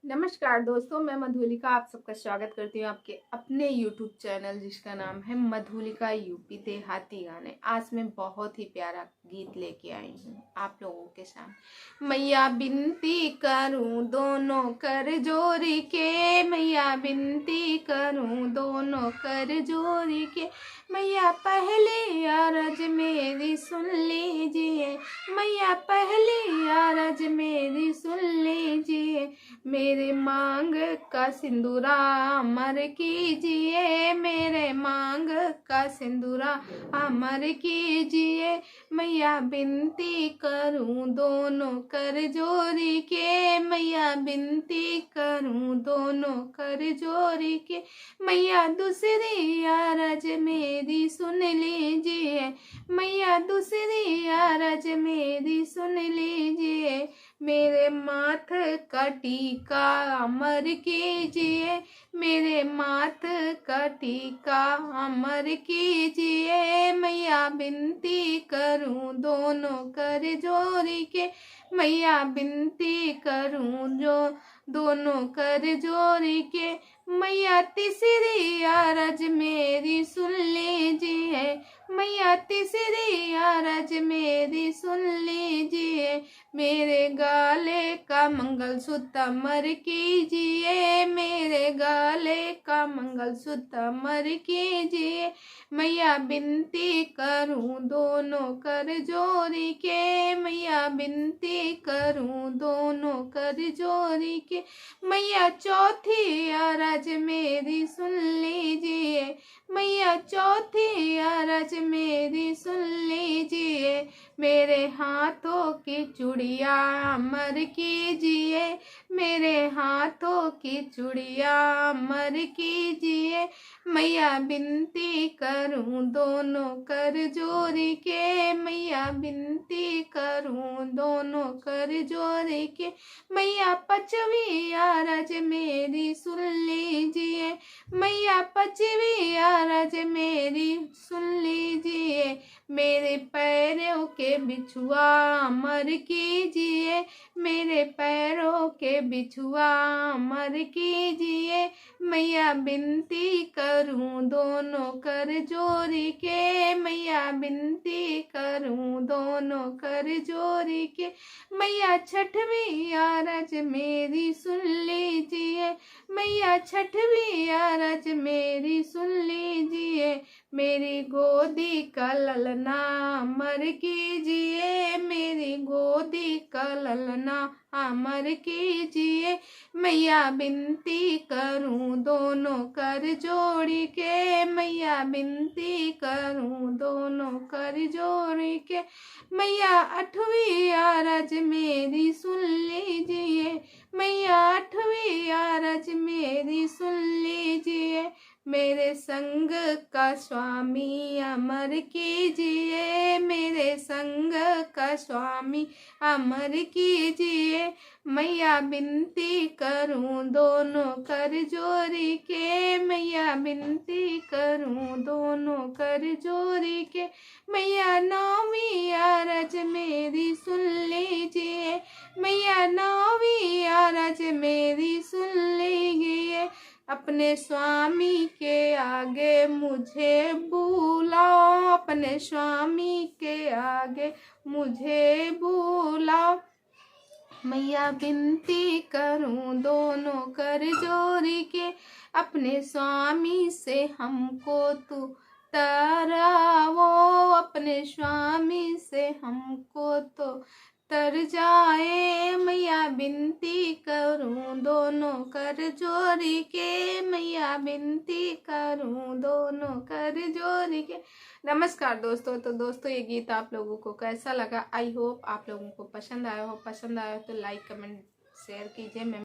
नमस्कार दोस्तों, मैं मधुलिका आप सबका स्वागत करती हूँ आपके अपने YouTube चैनल जिसका नाम है मधुलिका यूपी देहाती गाने। आज मैं बहुत ही प्यारा गीत लेके आई हूँ आप लोगों के सामने। मैया बिनती करूँ दोनों कर जोड़ी के, मैया बिनती करूँ दोनों कर जोड़ी के, मैया पहली अरज मेरी सुन लीजिए, मैया पहली अरज मेरी सुन लीजिए, मेरे मांग का सिंदूरा अमर कीजिए, मेरे मांग का सिंदूरा अमर कीजिए, मैया बिनती करूं दोनों कर जोड़ी के, मैया बिनती करूं दोनों कर जोड़ी के, मैया दूसरी अरज मेरी सुन लीजिए, मैया दूसरी अरज मेरी सुन लीजिए, मेरे माथ का टीका अमर कीजिए, मेरे माथ का टीका अमर कीजिए, मैया बिनती करूं दोनों कर जोड़ी के, मैया बिनती करूं जो दोनों कर जोड़ी के, मैया तीसरी अरज मेरी सुन लीजिए, मैया तीसरी अरज मेरी सुन लीजिए, मेरे गाले का मंगलसूत्र अमर कीजिए, मेरे गाले का मंगलसूत्र अमर कीजिए, मैया बिनती करूं दोनों कर जोड़ी के, मैया बिनती करूं दोनों कर जोड़ी के, मैया चौथी अरज मेरी सुन लीजिए, मैया चौथी अरज मेरी सुन लीजिए, मेरे हाथों की चूड़िया अमर कीजिए, मेरे हाथों की चूड़िया अमर कीजिए, मैया बिनती करूं दोनों कर जोड़ी के, मैया बिनती करूं दोनों कर जोड़ी के, मैया पांचवी अरज मेरी सुन लीजिए, मैया पांचवी अरज मेरी सुन लीजिए, मेरे पैरों के बिछुआ अमर कीजिए, मेरे पैरों के बिछुआ अमर कीजिए, मैया बिनती करूं दोनों कर जोड़ी के, मैया बिनती करूं दोनों कर जोड़ी के, मैया छठवीं अरज मेरी सुन लीजिए, मैया छठवीं अरज मेरी सुन लीजिए, मेरी गोदी का ललना अमर कीजिए, मेरी गोदी का ललना अमर कीजिए, मैया बिनती करूं दोनों कर जोड़ी के, मैया बिनती करूं दोनों कर जोड़ी के, मैया आठवीं अरज मेरी सुन लीजिए, मैया आठवीं अरज मेरी सुन लीजिए, मेरे संग का स्वामी अमर कीजिए, मेरे संग का स्वामी अमर कीजिए, मैया बिनती करूं दोनों कर जोड़ी के, मैया बिनती करूं दोनों कर जोड़ी के, मैया नौवीं अरज मेरी सुन लीजिए, मैया नौवीं अरज मेरी सुन लीजिए, अपने स्वामी के आगे मुझे बुलाओ, अपने स्वामी के आगे मुझे बुलाओ, मैया बिनती करूं दोनों कर जोड़ी के, अपने स्वामी से हमको तू तरावो, अपने स्वामी से हमको तो तर जाए, मैया बिनती करूं दोनों कर जोड़ी के, मैया बिनती करूं दोनों कर जोड़ी के। नमस्कार दोस्तों। तो दोस्तों ये गीत आप लोगों को कैसा लगा? आई होप आप लोगों को पसंद आया हो। पसंद आया हो तो लाइक कमेंट शेयर कीजिए। मैं